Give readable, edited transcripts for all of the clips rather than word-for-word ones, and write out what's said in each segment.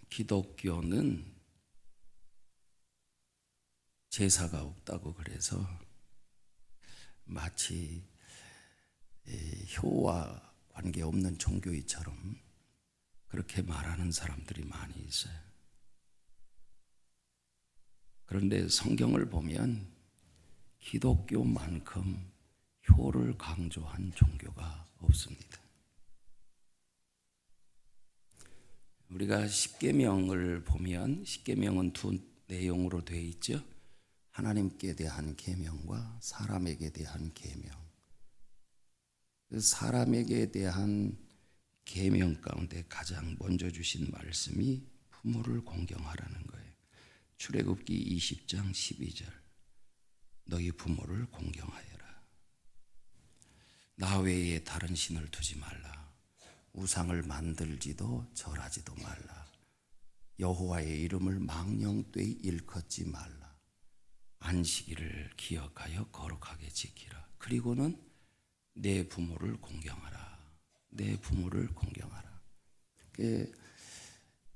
기독교는 제사가 없다고 그래서 마치 효와 관계없는 종교이처럼 그렇게 말하는 사람들이 많이 있어요. 그런데 성경을 보면 기독교만큼 효를 강조한 종교가 없습니다. 우리가 십계명을 보면 십계명은 두 내용으로 되어 있죠. 하나님께 대한 계명과 사람에게 대한 계명. 그 사람에게 대한 계명 가운데 가장 먼저 주신 말씀이 부모를 공경하라는 거예요. 출애굽기 20장 12절. 너희 부모를 공경하여라. 나 외에 다른 신을 두지 말라. 우상을 만들지도 절하지도 말라. 여호와의 이름을 망령되이 일컫지 말라. 안식일을 기억하여 거룩하게 지키라. 그리고는 내 부모를 공경하라. 내 부모를 공경하라.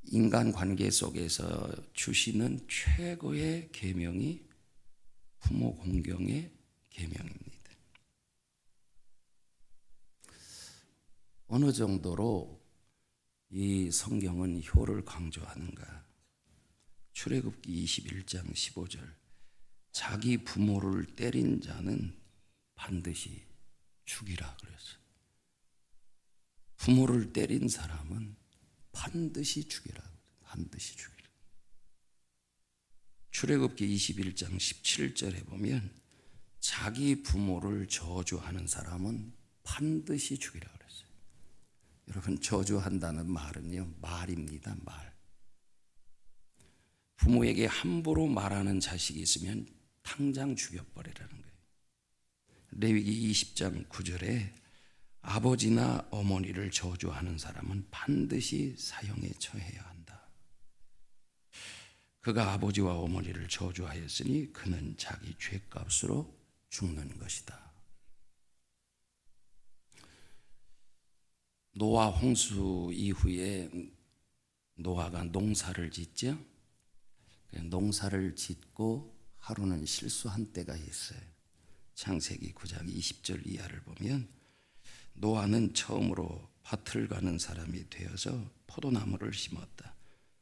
인간 관계 속에서 주시는 최고의 계명이 부모 공경의 계명입니다. 어느 정도로 이 성경은 효를 강조하는가? 출애굽기 21장 15절. 자기 부모를 때린 자는 반드시 죽이라 그랬어요. 부모를 때린 사람은 반드시 죽이라. 반드시 죽이라. 출애굽기 21장 17절에 보면 자기 부모를 저주하는 사람은 반드시 죽이라 그랬어요. 여러분, 저주한다는 말은요, 말입니다. 말. 부모에게 함부로 말하는 자식이 있으면 당장 죽여버리라는 거예요. 레위기 20장 9절에 아버지나 어머니를 저주하는 사람은 반드시 사형에 처해야 한다. 그가 아버지와 어머니를 저주하였으니 그는 자기 죄값으로 죽는 것이다. 노아 홍수 이후에 노아가 농사를 짓죠. 농사를 짓고 하루는 실수한 때가 있어요. 창세기 9장 20절 이하를 보면 노아는 처음으로 밭을 가는 사람이 되어서 포도나무를 심었다.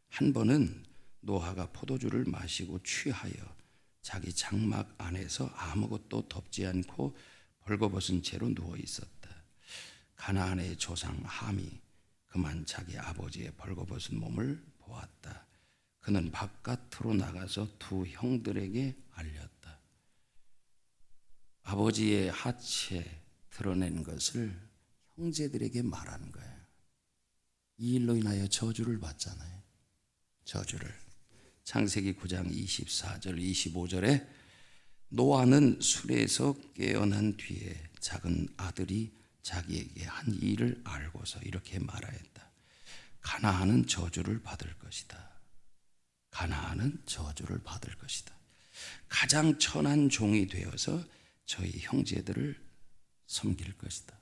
한 번은 노아가 포도주를 마시고 취하여 자기 장막 안에서 아무것도 덮지 않고 벌거벗은 채로 누워 있었다. 가나안의 조상 함이 그만 자기 아버지의 벌거벗은 몸을 보았다. 그는 바깥으로 나가서 두 형들에게 알렸다. 아버지의 하체 드러낸 것을 형제들에게 말하는 거예요. 이 일로 인하여 저주를 받잖아요. 저주를. 창세기 9장 24절 25절에 노아는 술에서 깨어난 뒤에 작은 아들이 자기에게 한 일을 알고서 이렇게 말하였다. 가나안은 저주를 받을 것이다. 가나안은 저주를 받을 것이다. 가장 천한 종이 되어서 저희 형제들을 섬길 것이다.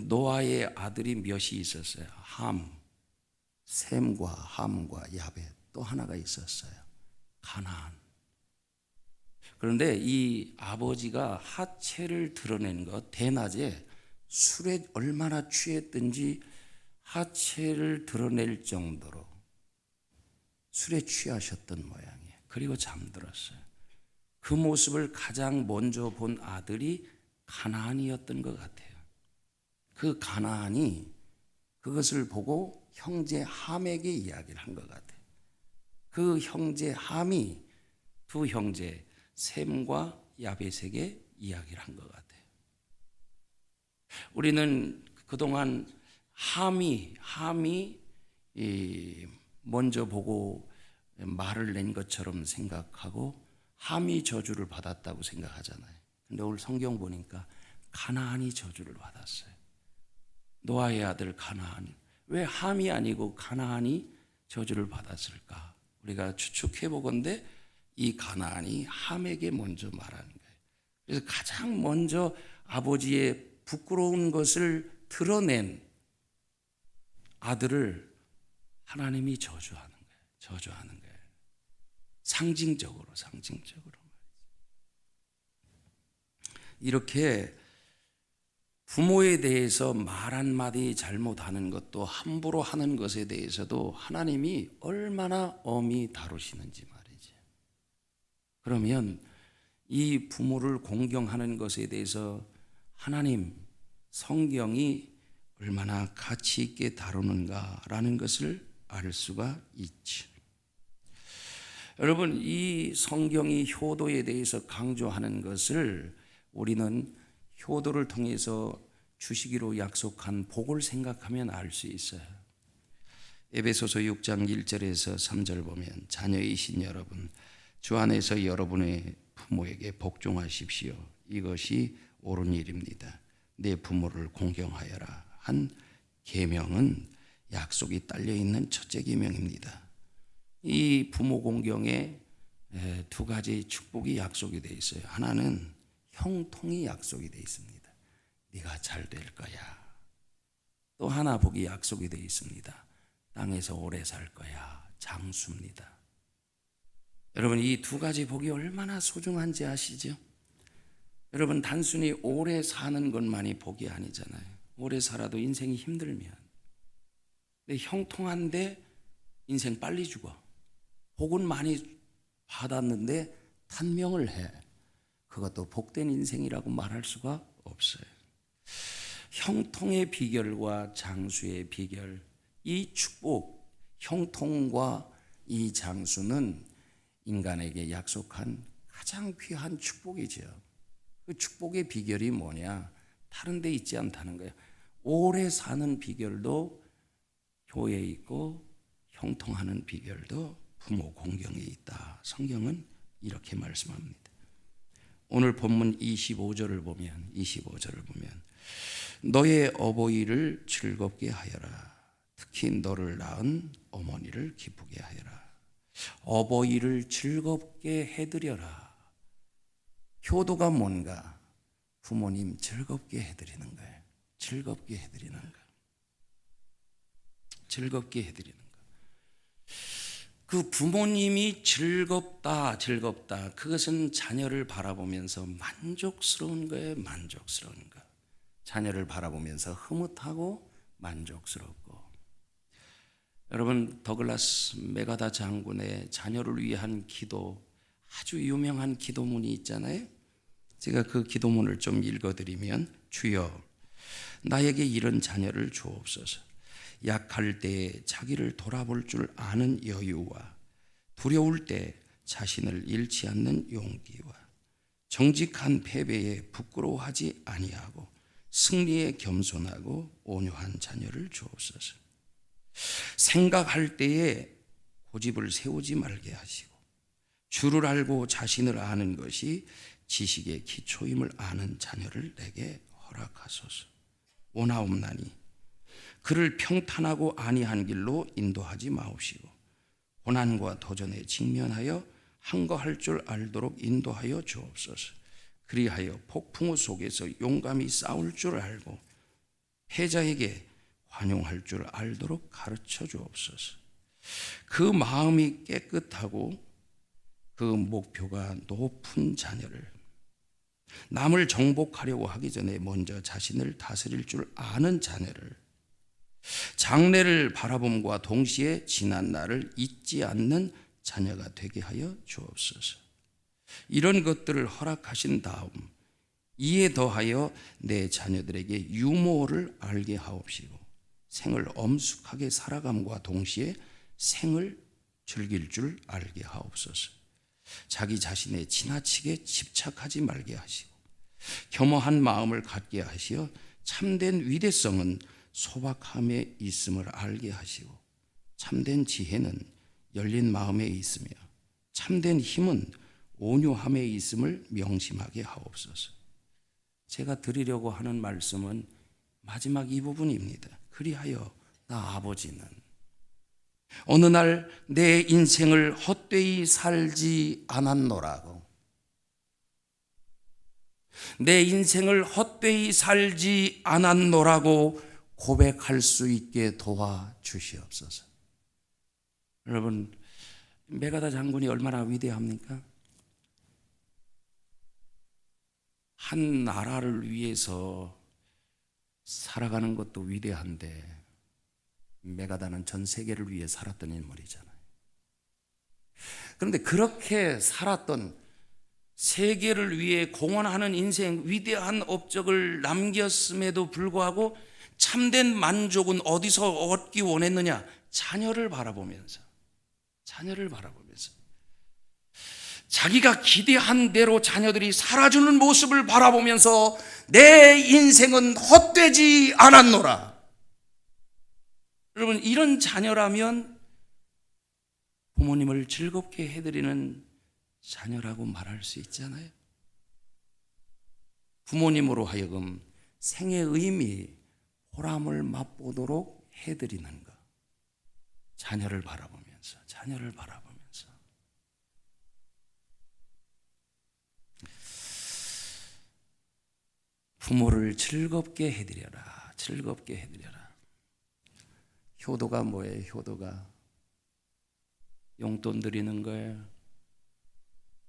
노아의 아들이 몇이 있었어요? 함, 셈과 함과 야벳, 또 하나가 있었어요. 가나안. 그런데 이 아버지가 하체를 드러낸 것, 대낮에 술에 얼마나 취했든지 하체를 드러낼 정도로 술에 취하셨던 모양이에요. 그리고 잠들었어요. 그 모습을 가장 먼저 본 아들이 가나안이었던 것 같아요. 그 가나안이 그것을 보고 형제 함에게 이야기를 한 것 같아요. 그 형제 함이 두 형제 셈과 야벳에게 이야기를 한 것 같아요. 우리는 그동안 함이 먼저 보고 말을 낸 것처럼 생각하고 함이 저주를 받았다고 생각하잖아요. 근데 오늘 성경 보니까 가나안이 저주를 받았어요. 노아의 아들 가나안. 왜 함이 아니고 가나안이 저주를 받았을까? 우리가 추측해 보건대 이 가나안이 함에게 먼저 말하는 거예요. 그래서 가장 먼저 아버지의 부끄러운 것을 드러낸 아들을 하나님이 저주하는 거예요. 저주하는 거예요. 상징적으로. 이렇게 부모에 대해서 말 한마디 잘못하는 것도, 함부로 하는 것에 대해서도 하나님이 얼마나 엄히 다루시는지 말이죠. 그러면 이 부모를 공경하는 것에 대해서 하나님, 성경이 얼마나 가치 있게 다루는가라는 것을 알 수가 있지. 여러분, 이 성경이 효도에 대해서 강조하는 것을 우리는 효도를 통해서 주시기로 약속한 복을 생각하면 알 수 있어요. 에베소서 6장 1절에서 3절 보면, 자녀이신 여러분, 주 안에서 여러분의 부모에게 복종하십시오. 이것이 옳은 일입니다. 내 부모를 공경하여라 한 계명은 약속이 딸려 있는 첫째 계명입니다. 이 부모 공경에 두 가지 축복이 약속이 되어 있어요. 하나는 형통이 약속이 되어 있습니다. 네가 잘 될 거야. 또 하나 복이 약속이 되어 있습니다. 땅에서 오래 살 거야. 장수입니다. 여러분, 이 두 가지 복이 얼마나 소중한지 아시죠? 여러분, 단순히 오래 사는 것만이 복이 아니잖아요. 오래 살아도 인생이 힘들면. 근데 형통한데 인생 빨리 죽어. 복은 많이 받았는데 탄명을 해. 그것도 복된 인생이라고 말할 수가 없어요. 형통의 비결과 장수의 비결, 이 축복, 형통과 이 장수는 인간에게 약속한 가장 귀한 축복이죠. 그 축복의 비결이 뭐냐? 다른 데 있지 않다는 거예요. 오래 사는 비결도 교회에 있고, 형통하는 비결도 부모 공경에 있다. 성경은 이렇게 말씀합니다. 오늘 본문 25절을 보면 너의 어버이를 즐겁게 하여라. 특히 너를 낳은 어머니를 기쁘게 하여라. 어버이를 즐겁게 해드려라. 효도가 뭔가? 부모님 즐겁게 해드리는 거예요. 즐겁게 해드리는 거예요. 즐겁게 해드리는 거예요. 그 부모님이 즐겁다. 그것은 자녀를 바라보면서 만족스러운 거예요. 만족스러운 거. 자녀를 바라보면서 흐뭇하고 만족스럽고. 여러분, 더글라스 메가다 장군의 자녀를 위한 기도, 아주 유명한 기도문이 있잖아요. 제가 그 기도문을 좀 읽어드리면, 주여 나에게 이런 자녀를 주옵소서. 약할 때에 자기를 돌아볼 줄 아는 여유와, 두려울 때 자신을 잃지 않는 용기와, 정직한 패배에 부끄러워하지 아니하고 승리에 겸손하고 온유한 자녀를 주옵소서. 생각할 때에 고집을 세우지 말게 하시고, 주를 알고 자신을 아는 것이 지식의 기초임을 아는 자녀를 내게 허락하소서. 원하옵나니 그를 평탄하고 안이한 길로 인도하지 마옵시고, 고난과 도전에 직면하여 항거할 줄 알도록 인도하여 주옵소서. 그리하여 폭풍우 속에서 용감히 싸울 줄 알고 패자에게 관용할 줄 알도록 가르쳐 주옵소서. 그 마음이 깨끗하고 그 목표가 높은 자녀를, 남을 정복하려고 하기 전에 먼저 자신을 다스릴 줄 아는 자녀를, 장래를 바라봄과 동시에 지난 날을 잊지 않는 자녀가 되게 하여 주옵소서. 이런 것들을 허락하신 다음 이에 더하여 내 자녀들에게 유모를 알게 하옵시고, 생을 엄숙하게 살아감과 동시에 생을 즐길 줄 알게 하옵소서. 자기 자신에 지나치게 집착하지 말게 하시고, 겸허한 마음을 갖게 하시어 참된 위대성은 소박함에 있음을 알게 하시고, 참된 지혜는 열린 마음에 있으며 참된 힘은 온유함에 있음을 명심하게 하옵소서. 제가 드리려고 하는 말씀은 마지막 이 부분입니다. 그리하여 나 아버지는 어느 날 내 인생을 헛되이 살지 않았노라고, 내 인생을 헛되이 살지 않았노라고 고백할 수 있게 도와주시옵소서. 여러분, 메가다 장군이 얼마나 위대합니까? 한 나라를 위해서 살아가는 것도 위대한데 메가다는 전 세계를 위해 살았던 인물이잖아요. 그런데 그렇게 살았던, 세계를 위해 공헌하는 인생, 위대한 업적을 남겼음에도 불구하고 참된 만족은 어디서 얻기 원했느냐? 자녀를 바라보면서 자기가 기대한 대로 자녀들이 살아주는 모습을 바라보면서 내 인생은 헛되지 않았노라. 여러분, 이런 자녀라면 부모님을 즐겁게 해드리는 자녀라고 말할 수 있잖아요. 부모님으로 하여금 생의 의미, 보람을 맛보도록 해드리는 것. 자녀를 바라보면서 부모를 즐겁게 해드려라. 효도가 뭐예요? 효도가 용돈 드리는 거예요?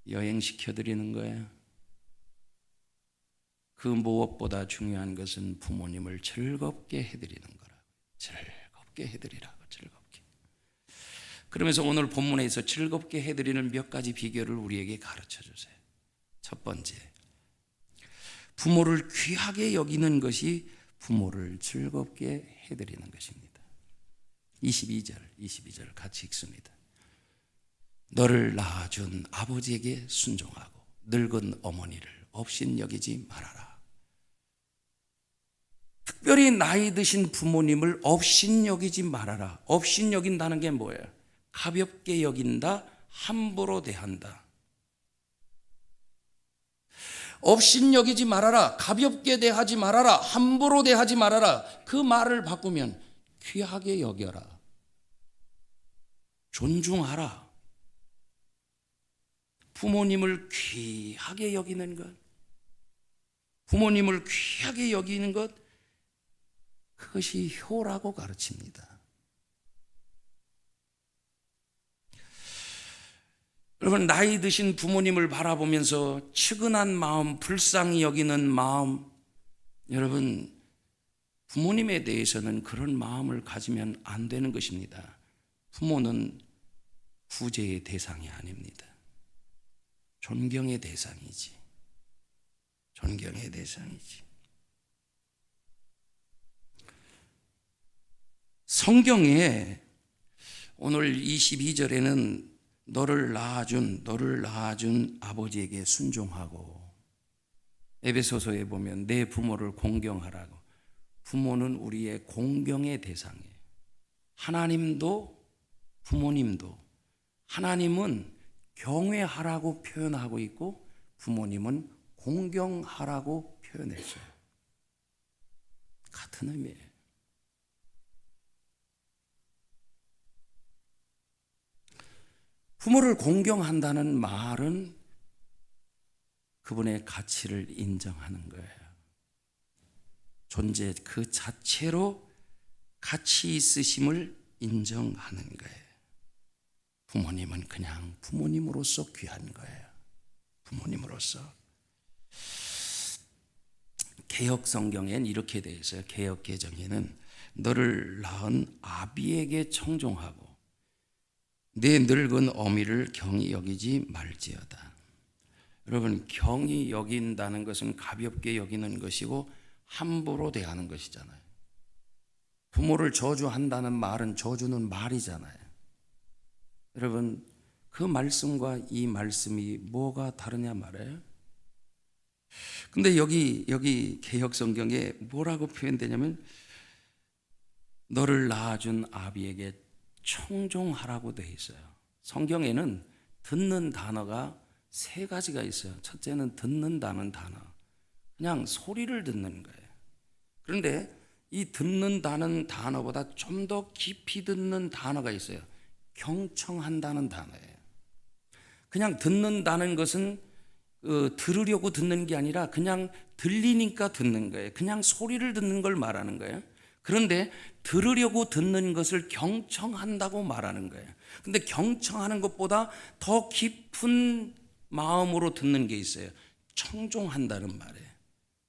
여행시켜 드리는 거예요? 그 무엇보다 중요한 것은 부모님을 즐겁게 해드리는 거라고. 즐겁게 해드리라고. 그러면서 오늘 본문에서 즐겁게 해드리는 몇 가지 비결을 우리에게 가르쳐 주세요. 첫 번째, 부모를 귀하게 여기는 것이 부모를 즐겁게 해드리는 것입니다. 22절 같이 읽습니다. 너를 낳아준 아버지에게 순종하고 늙은 어머니를 업신여기지 말아라. 특별히 나이 드신 부모님을 업신여기지 말아라. 업신여긴다는 게 뭐예요? 가볍게 여긴다, 함부로 대한다. 업신여기지 말아라, 가볍게 대하지 말아라, 함부로 대하지 말아라. 그 말을 바꾸면 귀하게 여겨라, 존중하라. 부모님을 귀하게 여기는 것, 부모님을 귀하게 여기는 것, 그것이 효라고 가르칩니다. 여러분, 나이 드신 부모님을 바라보면서 측은한 마음, 불쌍히 여기는 마음, 여러분, 부모님에 대해서는 그런 마음을 가지면 안 되는 것입니다. 부모는 구제의 대상이 아닙니다. 존경의 대상이지. 성경에 오늘 22절에는 너를 낳아준 아버지에게 순종하고, 에베소서에 보면 내 부모를 공경하라고. 부모는 우리의 공경의 대상이에요. 하나님도 부모님도, 하나님은 경외하라고 표현하고 있고 부모님은 공경하라고 표현했어요. 같은 의미예요. 부모를 공경한다는 말은 그분의 가치를 인정하는 거예요. 존재 그 자체로 가치 있으심을 인정하는 거예요. 부모님은 그냥 부모님으로서 귀한 거예요. 부모님으로서. 개역 성경엔 이렇게 되어 있어요. 개역 개정에는 너를 낳은 아비에게 청종하고 내 늙은 어미를 경히 여기지 말지어다. 여러분, 경히 여긴다는 것은 가볍게 여기는 것이고 함부로 대하는 것이잖아요. 부모를 저주한다는 말은, 저주는 말이잖아요. 여러분, 그 말씀과 이 말씀이 뭐가 다르냐 말이에요. 근데 여기 개역 성경에 뭐라고 표현되냐면 너를 낳아준 아비에게 청종하라고 되어 있어요. 성경에는 듣는 단어가 세 가지가 있어요. 첫째는 듣는다는 단어. 그냥 소리를 듣는 거예요. 그런데 이 듣는다는 단어보다 좀 더 깊이 듣는 단어가 있어요. 경청한다는 단어예요. 그냥 듣는다는 것은 들으려고 듣는 게 아니라 그냥 들리니까 듣는 거예요. 그냥 소리를 듣는 걸 말하는 거예요. 그런데 들으려고 듣는 것을 경청한다고 말하는 거예요. 근데 경청하는 것보다 더 깊은 마음으로 듣는 게 있어요. 청종한다는 말이에요.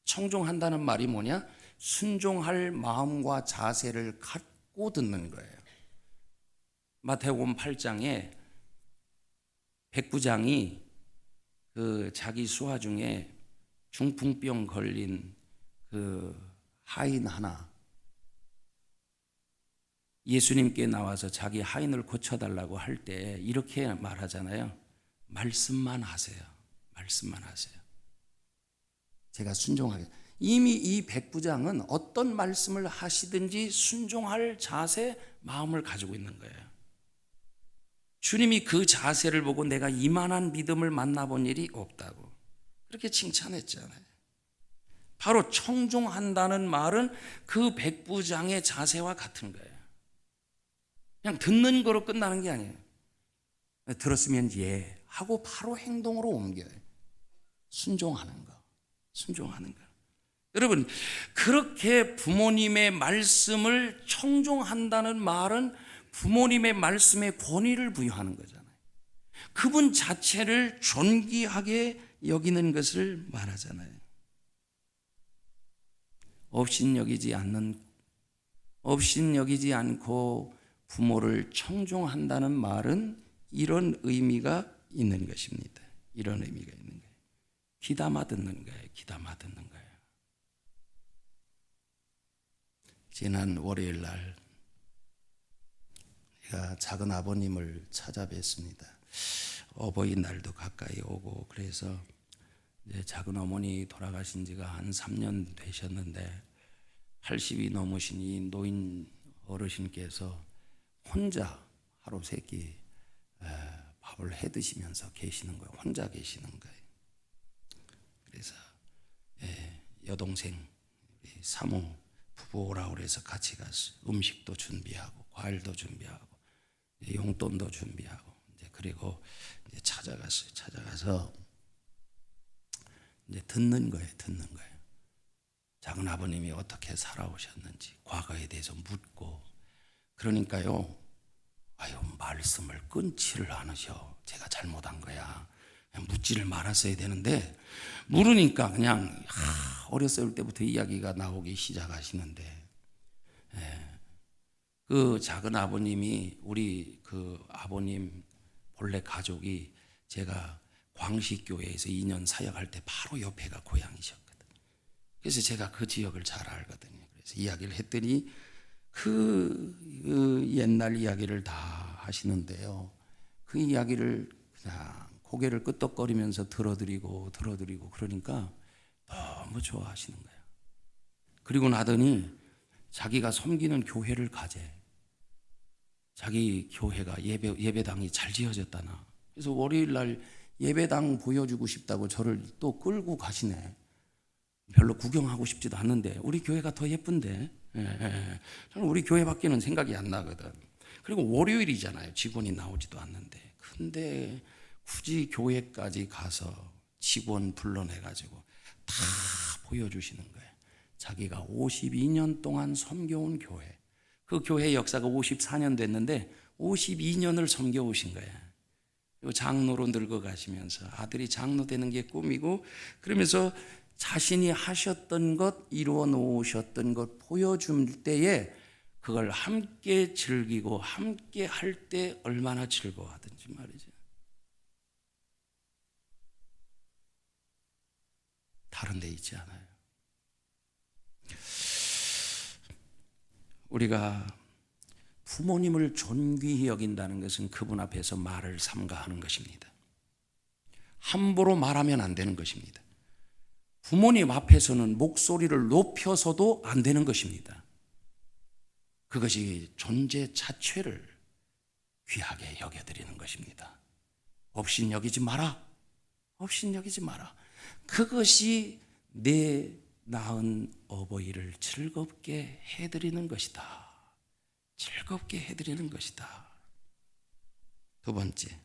청종한다는 말이 뭐냐? 순종할 마음과 자세를 갖고 듣는 거예요. 마태복음 8장에 백부장이 그 자기 수하 중에 중풍병 걸린 그 하인 하나, 예수님께 나와서 자기 하인을 고쳐달라고 할 때 이렇게 말하잖아요. 말씀만 하세요. 말씀만 하세요. 제가 순종하게. 이미 이 백부장은 어떤 말씀을 하시든지 순종할 자세, 마음을 가지고 있는 거예요. 주님이 그 자세를 보고 내가 이만한 믿음을 만나본 일이 없다고 그렇게 칭찬했잖아요. 바로 청종한다는 말은 그 백부장의 자세와 같은 거예요. 그냥 듣는 거로 끝나는 게 아니에요. 들었으면 예 하고 바로 행동으로 옮겨요. 순종하는 거. 순종하는 거. 여러분, 그렇게 부모님의 말씀을 청종한다는 말은 부모님의 말씀에 권위를 부여하는 거잖아요. 그분 자체를 존귀하게 여기는 것을 말하잖아요. 업신여기지 않고 부모를 청종한다는 말은 이런 의미가 있는 것입니다. 이런 의미가 있는 거예요. 귀담아 듣는 거예요. 귀담아 듣는 거예요. 지난 월요일 날 제가 작은 아버님을 찾아뵀습니다. 어버이날도 가까이 오고 그래서 이제 작은 어머니 돌아가신 지가 한 3년 되셨는데 80이 넘으신 이 노인 어르신께서 혼자 하루 세끼 밥을 해 드시면서 계시는 거예요. 혼자 계시는 거예요. 그래서 여동생 사모 부부라고 그래서 같이 가서 음식도 준비하고 과일도 준비하고 용돈도 준비하고 이제 그리고 이제 찾아가서 이제 듣는 거예요. 작은 아버님이 어떻게 살아오셨는지 과거에 대해서 묻고 그러니까요. 말씀을 끊지를 않으셔. 제가 잘못한 거야. 그냥 묻지를 말았어야 되는데 물으니까 그냥 어렸을 때부터 이야기가 나오기 시작하시는데 그 작은 아버님이 우리 그 아버님 본래 가족이 제가 광식교회에서 2년 사역할 때 바로 옆에가 고향이셨거든요. 그래서 제가 그 지역을 잘 알거든요. 그래서 이야기를 했더니 그 옛날 이야기를 다 하시는데요. 그 이야기를 그냥 고개를 끄덕거리면서 들어드리고 그러니까 너무 좋아하시는 거예요. 그리고 나더니 자기가 섬기는 교회를 가재. 자기 교회가 예배당이 잘 지어졌다나. 그래서 월요일 날 예배당 보여주고 싶다고 저를 또 끌고 가시네. 별로 구경하고 싶지도 않는데 우리 교회가 더 예쁜데 저는 우리 교회밖에는 생각이 안 나거든. 그리고 월요일이잖아요. 직원이 나오지도 않는데 근데 굳이 교회까지 가서 직원 불러내가지고 다 보여주시는 거예요. 자기가 52년 동안 섬겨온 교회, 그 교회 역사가 54년 됐는데 52년을 섬겨오신 거예요. 그리고 장로로 늙어가시면서 아들이 장로 되는 게 꿈이고 그러면서 자신이 하셨던 것, 이루어 놓으셨던 것 보여줄 때에 그걸 함께 즐기고 함께 할 때 얼마나 즐거워하든지 말이죠. 다른 데 있지 않아요. 우리가 부모님을 존귀히 여긴다는 것은 그분 앞에서 말을 삼가하는 것입니다. 함부로 말하면 안 되는 것입니다. 부모님 앞에서는 목소리를 높여서도 안 되는 것입니다. 그것이 존재 자체를 귀하게 여겨드리는 것입니다. 업신여기지 마라. 업신여기지 마라. 그것이 내 낳은 어버이를 즐겁게 해드리는 것이다. 즐겁게 해드리는 것이다. 두 번째,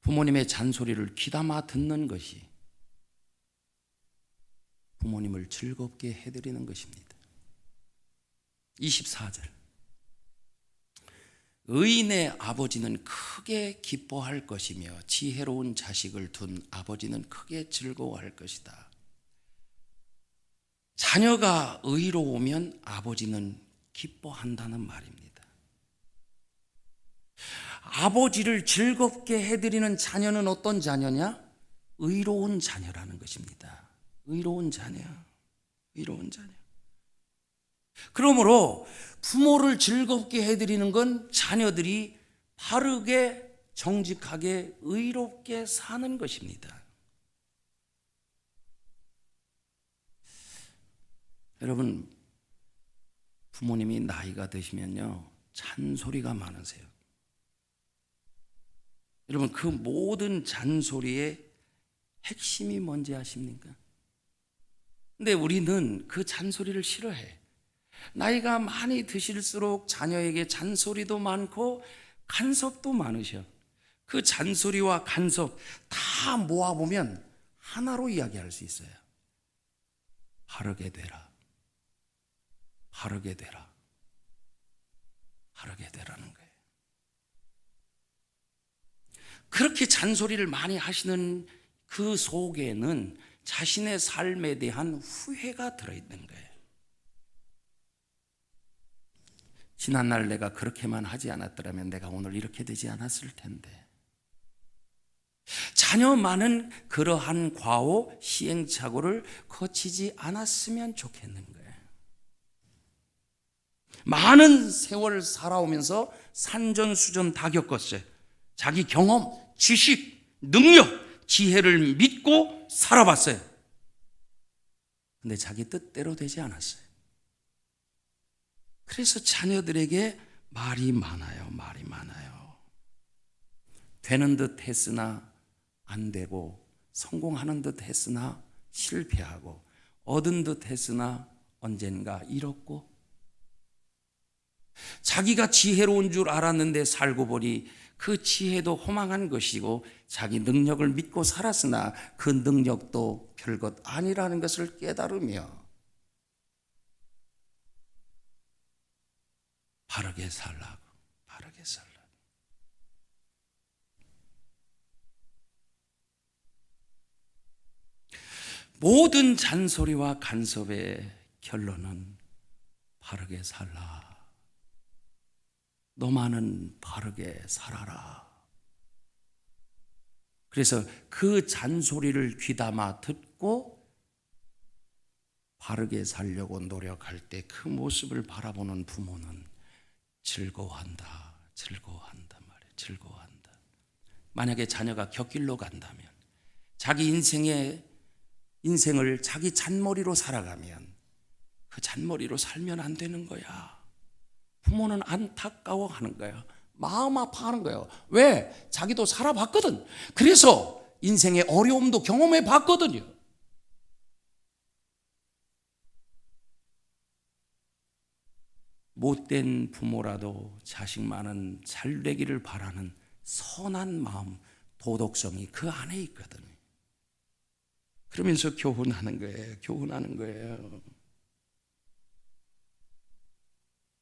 부모님의 잔소리를 귀담아 듣는 것이 부모님을 즐겁게 해드리는 것입니다. 24절. 의인의 아버지는 크게 기뻐할 것이며 지혜로운 자식을 둔 아버지는 크게 즐거워할 것이다. 자녀가 의로우면 아버지는 기뻐한다는 말입니다. 아버지를 즐겁게 해드리는 자녀는 어떤 자녀냐? 의로운 자녀라는 것입니다. 의로운 자녀. 의로운 자녀. 그러므로 부모를 즐겁게 해드리는 건 자녀들이 바르게 정직하게 의롭게 사는 것입니다. 여러분, 부모님이 나이가 드시면요 잔소리가 많으세요. 여러분, 그 모든 잔소리의 핵심이 뭔지 아십니까? 근데 우리는 그 잔소리를 싫어해. 나이가 많이 드실수록 자녀에게 잔소리도 많고 간섭도 많으셔. 그 잔소리와 간섭 다 모아보면 하나로 이야기할 수 있어요. 바르게 되라. 바르게 되라. 바르게 되라는 거예요. 그렇게 잔소리를 많이 하시는 그 속에는 자신의 삶에 대한 후회가 들어있는 거예요. 지난날 내가 그렇게만 하지 않았더라면 내가 오늘 이렇게 되지 않았을 텐데. 자녀만은 그러한 과오, 시행착오를 거치지 않았으면 좋겠는 거예요. 많은 세월 살아오면서 산전수전 다 겪었어요. 자기 경험, 지식, 능력, 지혜를 믿고 살아봤어요. 근데 자기 뜻대로 되지 않았어요. 그래서 자녀들에게 말이 많아요. 말이 많아요. 되는 듯 했으나 안 되고, 성공하는 듯 했으나 실패하고, 얻은 듯 했으나 언젠가 잃었고, 자기가 지혜로운 줄 알았는데 살고 보니 그 지혜도 허망한 것이고, 자기 능력을 믿고 살았으나 그 능력도 별것 아니라는 것을 깨달으며 바르게 살라고, 바르게 살라고. 모든 잔소리와 간섭의 결론은 바르게 살라. 너만은 바르게 살아라. 그래서 그 잔소리를 귀담아 듣고 바르게 살려고 노력할 때 그 모습을 바라보는 부모는 즐거워한다. 즐거워한단 말이에요. 즐거워한다. 만약에 자녀가 곁길로 간다면, 자기 인생을 자기 잔머리로 살아가면 그 잔머리로 살면 안 되는 거야. 부모는 안타까워하는 거야. 마음 아파하는 거예요. 왜? 자기도 살아봤거든. 그래서 인생의 어려움도 경험해 봤거든요. 못된 부모라도 자식만은 잘 되기를 바라는 선한 마음, 도덕성이 그 안에 있거든요. 그러면서 교훈하는 거예요. 교훈하는 거예요.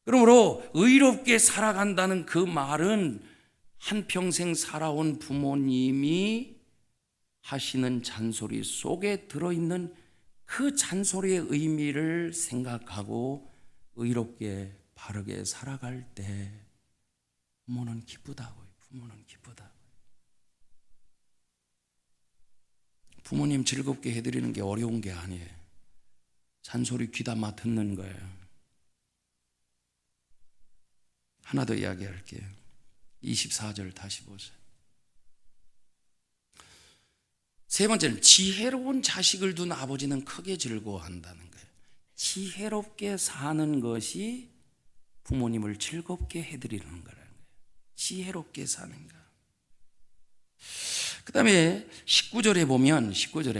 그러므로 의롭게 살아간다는 그 말은 한평생 살아온 부모님이 하시는 잔소리 속에 들어있는 그 잔소리의 의미를 생각하고 의롭게 바르게 살아갈 때 부모는 기쁘다고요. 부모는 기쁘다고요. 부모님 즐겁게 해드리는 게 어려운 게 아니에요. 잔소리 귀담아 듣는 거예요. 하나 더 이야기할게요. 24절 다시 보세요. 세 번째는 지혜로운 자식을 둔 아버지는 크게 즐거워한다는 거예요. 지혜롭게 사는 것이 부모님을 즐겁게 해드리는 거라는 거예요. 지혜롭게 사는 것. 그 다음에 19절에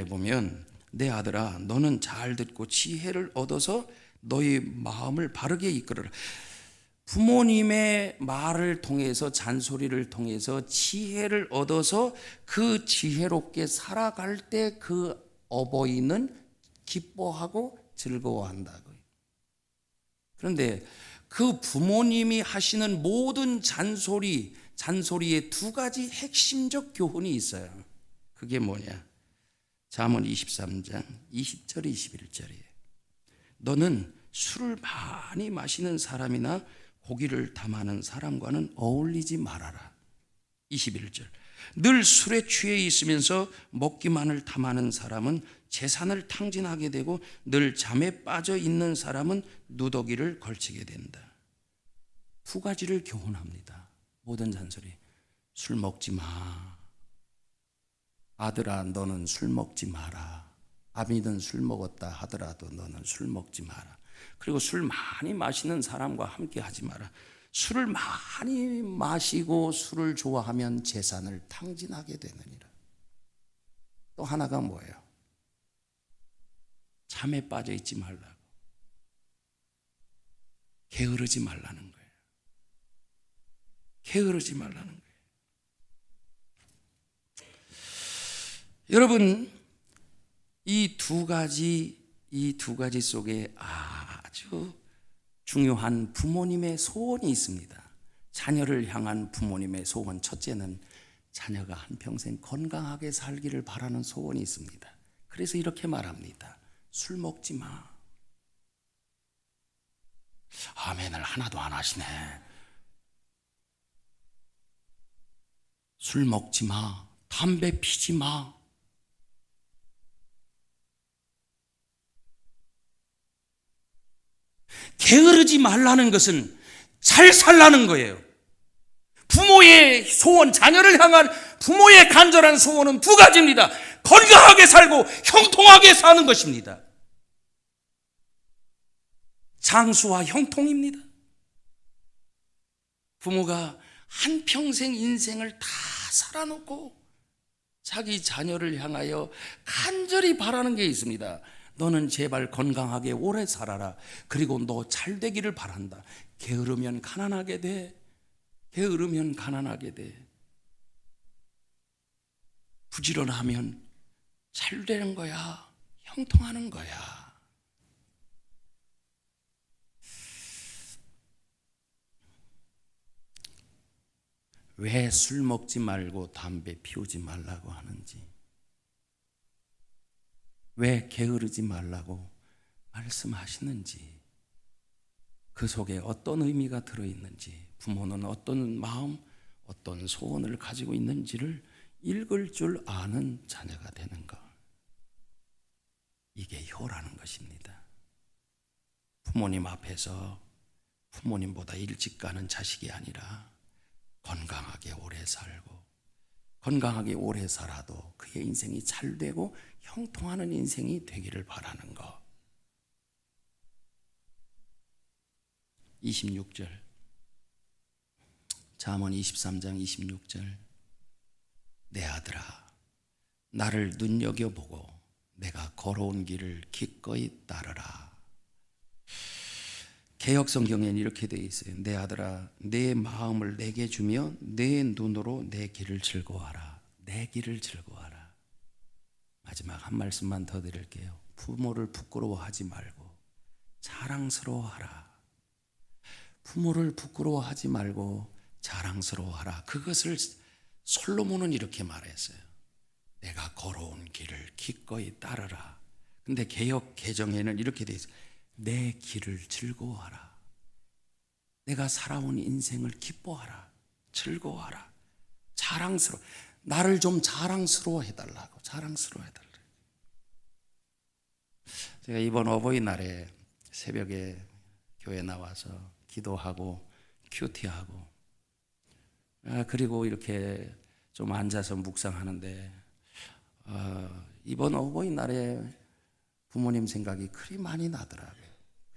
보면 내 아들아 너는 잘 듣고 지혜를 얻어서 너희 마음을 바르게 이끌어라. 부모님의 말을 통해서, 잔소리를 통해서 지혜를 얻어서 그 지혜롭게 살아갈 때 그 어버이는 기뻐하고 즐거워한다고요. 그런데 그 부모님이 하시는 모든 잔소리의 두 가지 핵심적 교훈이 있어요. 그게 뭐냐? 잠언 23장 20절 21절이에요. 너는 술을 많이 마시는 사람이나 고기를 탐하는 사람과는 어울리지 말아라. 21절. 늘 술에 취해 있으면서 먹기만을 탐하는 사람은 재산을 탕진하게 되고 늘 잠에 빠져 있는 사람은 누더기를 걸치게 된다. 두 가지를 교훈합니다. 모든 잔소리. 술 먹지 마. 아들아, 너는 술 먹지 마라. 아비는 술 먹었다 하더라도 너는 술 먹지 마라. 그리고 술 많이 마시는 사람과 함께 하지 마라. 술을 많이 마시고 술을 좋아하면 재산을 탕진하게 되느니라. 또 하나가 뭐예요? 잠에 빠져 있지 말라고. 게으르지 말라는 거예요. 게으르지 말라는 거예요. 여러분, 이 두 가지 속에 아주 중요한 부모님의 소원이 있습니다. 자녀를 향한 부모님의 소원. 첫째는 자녀가 한평생 건강하게 살기를 바라는 소원이 있습니다. 그래서 이렇게 말합니다. 술 먹지 마. 아멘을 하나도 안 하시네. 술 먹지 마. 담배 피지 마. 게으르지 말라는 것은 잘 살라는 거예요. 부모의 소원, 자녀를 향한 부모의 간절한 소원은 두 가지입니다. 건강하게 살고 형통하게 사는 것입니다. 장수와 형통입니다. 부모가 한평생 인생을 다 살아놓고 자기 자녀를 향하여 간절히 바라는 게 있습니다. 너는 제발 건강하게 오래 살아라. 그리고 너 잘 되기를 바란다. 게으르면 가난하게 돼. 게으르면 가난하게 돼. 부지런하면 잘 되는 거야. 형통하는 거야. 왜 술 먹지 말고 담배 피우지 말라고 하는지, 왜 게으르지 말라고 말씀하시는지, 그 속에 어떤 의미가 들어있는지, 부모는 어떤 마음, 어떤 소원을 가지고 있는지를 읽을 줄 아는 자녀가 되는 것, 이게 효라는 것입니다. 부모님 앞에서 부모님보다 일찍 가는 자식이 아니라 건강하게 오래 살고, 건강하게 오래 살아도 그의 인생이 잘 되고 형통하는 인생이 되기를 바라는 것. 26절, 잠언 23장 26절. 내 아들아, 나를 눈여겨보고 내가 걸어온 길을 기꺼이 따르라. 개역성경에는 이렇게 되어 있어요. 내 아들아, 내 마음을 내게 주며 내 눈으로 내 길을 즐거워하라. 내 길을 즐거워하라. 마지막 한 말씀만 더 드릴게요. 부모를 부끄러워하지 말고 자랑스러워하라. 부모를 부끄러워하지 말고 자랑스러워하라. 그것을 솔로몬은 이렇게 말했어요. 내가 걸어온 길을 기꺼이 따르라. 근데 개역 개정에는 이렇게 되어 있어요. 내 길을 즐거워하라. 내가 살아온 인생을 기뻐하라. 즐거워하라. 자랑스러워. 나를 좀 자랑스러워 해달라고. 자랑스러워 해달라고. 제가 이번 어버이날에 새벽에 교회 나와서 기도하고 큐티하고, 그리고 이렇게 좀 앉아서 묵상하는데, 이번 어버이날에 부모님 생각이 그리 많이 나더라고요.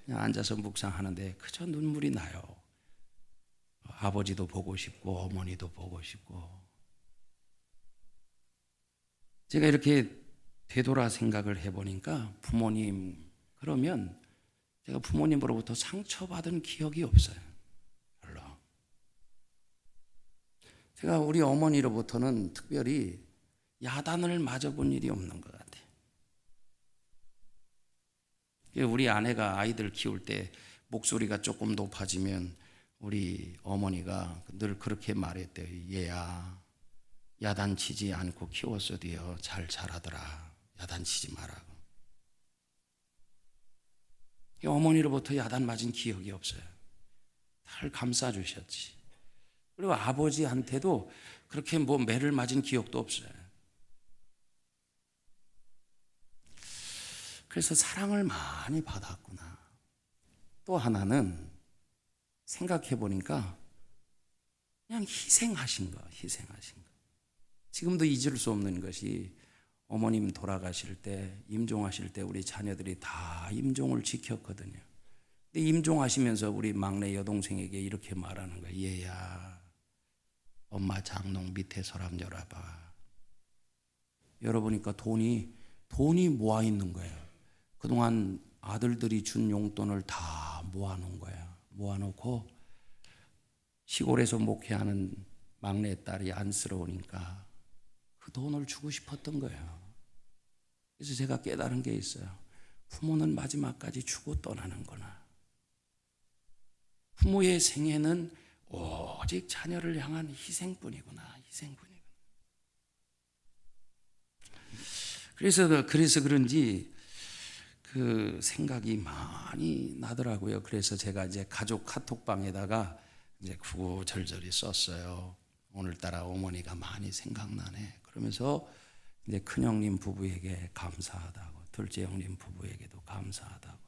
그냥 앉아서 묵상하는데 그저 눈물이 나요. 아버지도 보고 싶고 어머니도 보고 싶고. 제가 이렇게 되돌아 생각을 해보니까 부모님, 그러면 제가 부모님으로부터 상처받은 기억이 없어요. 별로. 제가 우리 어머니로부터는 특별히 야단을 맞아본 일이 없는 것 같아요. 우리 아내가 아이들 키울 때 목소리가 조금 높아지면 우리 어머니가 늘 그렇게 말했대요. 얘야, 야단치지 않고 키웠어도요 잘 자라더라. 야단치지 말라고. 어머니로부터 야단 맞은 기억이 없어요. 잘 감싸주셨지. 그리고 아버지한테도 그렇게 뭐 매를 맞은 기억도 없어요. 그래서 사랑을 많이 받았구나. 또 하나는 생각해 보니까 그냥 희생하신 거. 지금도 잊을 수 없는 것이 어머님 돌아가실 때, 임종하실 때 우리 자녀들이 다 임종을 지켰거든요. 근데 임종하시면서 우리 막내 여동생에게 이렇게 말하는 거예요. 얘야, 엄마 장롱 밑에 서랍 열어봐. 열어보니까 돈이 모아 있는 거예요. 그동안 아들들이 준 용돈을 다 모아놓은 거예요. 모아놓고 시골에서 목회하는 막내 딸이 안쓰러우니까 그 돈을 주고 싶었던 거예요. 그래서 제가 깨달은 게 있어요. 부모는 마지막까지 주고 떠나는구나. 부모의 생애는 오직 자녀를 향한 희생뿐이구나. 그래서 그런지 그 생각이 많이 나더라고요. 그래서 제가 이제 가족 카톡방에다가 이제 구구절절히 썼어요. 오늘따라 어머니가 많이 생각나네. 그러면서 이제 큰형님 부부에게 감사하다고, 둘째 형님 부부에게도 감사하다고,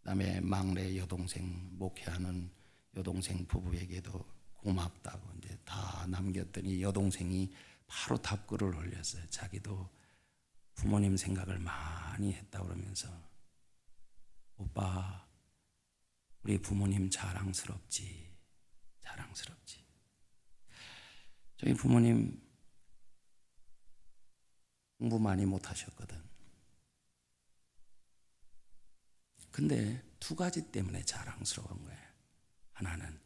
그다음에 막내 여동생 목회하는 여동생 부부에게도 고맙다고 이제 다 남겼더니 여동생이 바로 답글을 올렸어요. 자기도 부모님 생각을 많이 했다 그러면서 오빠 우리 부모님 자랑스럽지. 저희 부모님 공부 많이 못하셨거든. 근데 두 가지 때문에 자랑스러운 거예요. 하나는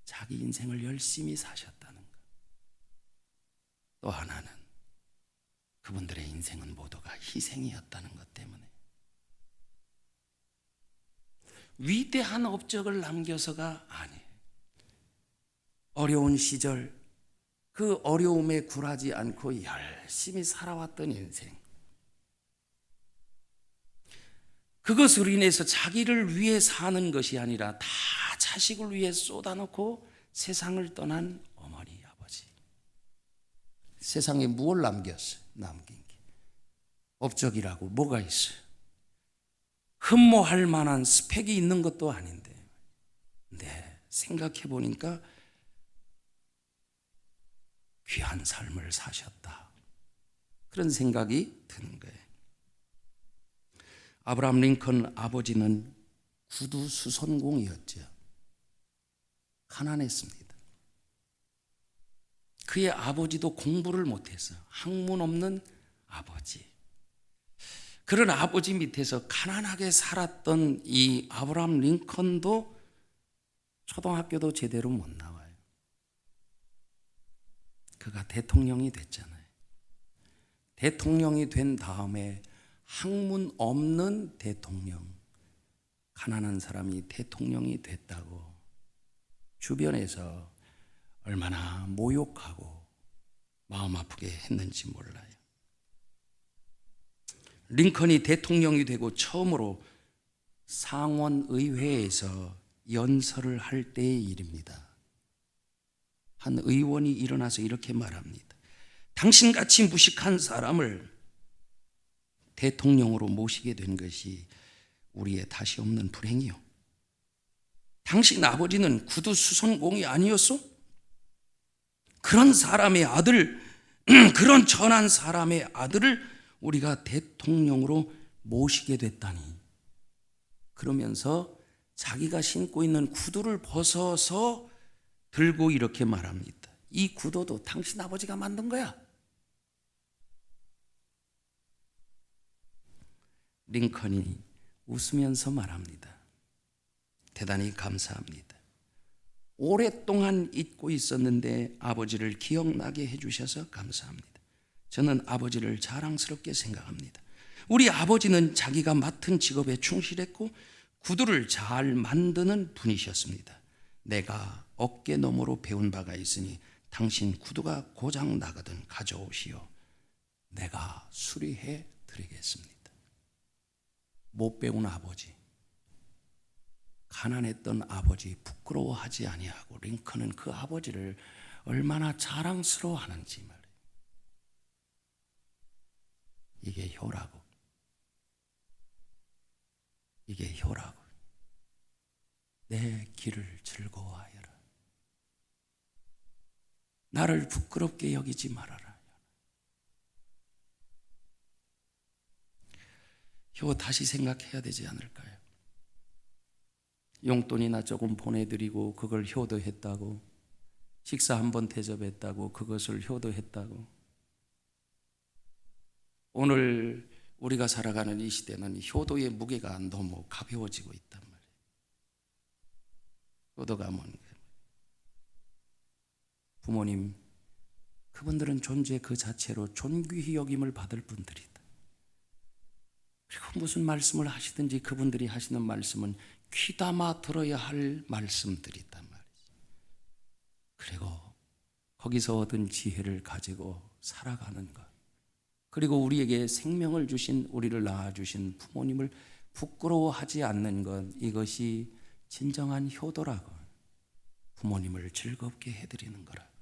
자기 인생을 열심히 사셨다는 것. 또 하나는 그분들의 인생은 모두가 희생이었다는 것 때문에. 위대한 업적을 남겨서가 아니에요. 어려운 시절 그 어려움에 굴하지 않고 열심히 살아왔던 인생. 그것으로 인해서 자기를 위해 사는 것이 아니라 다 자식을 위해 쏟아놓고 세상을 떠난 어머니, 아버지. 세상에 무엇을 남겼어요? 남긴 게 업적이라고 뭐가 있어요? 흠모할 만한 스펙이 있는 것도 아닌데. 네, 생각해 보니까 귀한 삶을 사셨다. 그런 생각이 드는 거예요. 아브라함 링컨 아버지는 구두 수선공이었죠. 가난했습니다. 그의 아버지도 공부를 못했어요. 학문 없는 아버지. 그런 아버지 밑에서 가난하게 살았던 이 아브라함 링컨도 초등학교도 제대로 못 나와요. 그가 대통령이 됐잖아요. 대통령이 된 다음에 학문 없는 대통령, 가난한 사람이 대통령이 됐다고 주변에서 얼마나 모욕하고 마음 아프게 했는지 몰라요. 링컨이 대통령이 되고 처음으로 상원의회에서 연설을 할 때의 일입니다. 한 의원이 일어나서 이렇게 말합니다. 당신같이 무식한 사람을 대통령으로 모시게 된 것이 우리의 탓이 없는 불행이요. 당신 아버지는 구두 수선공이 아니었소? 그런 사람의 아들, 그런 천한 사람의 아들을 우리가 대통령으로 모시게 됐다니. 그러면서 자기가 신고 있는 구두를 벗어서 들고 이렇게 말합니다. 이 구두도 당신 아버지가 만든 거야. 링컨이 웃으면서 말합니다. 대단히 감사합니다. 오랫동안 잊고 있었는데 아버지를 기억나게 해주셔서 감사합니다. 저는 아버지를 자랑스럽게 생각합니다. 우리 아버지는 자기가 맡은 직업에 충실했고 구두를 잘 만드는 분이셨습니다. 내가 어깨 너머로 배운 바가 있으니 당신 구두가 고장 나거든 가져오시오. 내가 수리해 드리겠습니다. 못 배운 아버지, 가난했던 아버지 부끄러워하지 아니하고 링컨은 그 아버지를 얼마나 자랑스러워하는지 말이에요. 이게 효라고. 이게 효라고. 내 길을 즐거워하여라. 나를 부끄럽게 여기지 말아라. 효 다시 생각해야 되지 않을까요? 용돈이나 조금 보내드리고 그걸 효도했다고, 식사 한번 대접했다고 그것을 효도했다고. 오늘 우리가 살아가는 이 시대는 효도의 무게가 너무 가벼워지고 있단 말이에요. 효도가 뭔가. 부모님, 그분들은 존재 그 자체로 존귀히 여김을 받을 분들이다. 그리고 무슨 말씀을 하시든지 그분들이 하시는 말씀은 귀담아 들어야 할 말씀들이단 말이죠. 그리고 거기서 얻은 지혜를 가지고 살아가는 것, 그리고 우리에게 생명을 주신, 우리를 낳아주신 부모님을 부끄러워하지 않는 것, 이것이 진정한 효도라고. 부모님을 즐겁게 해드리는 거라.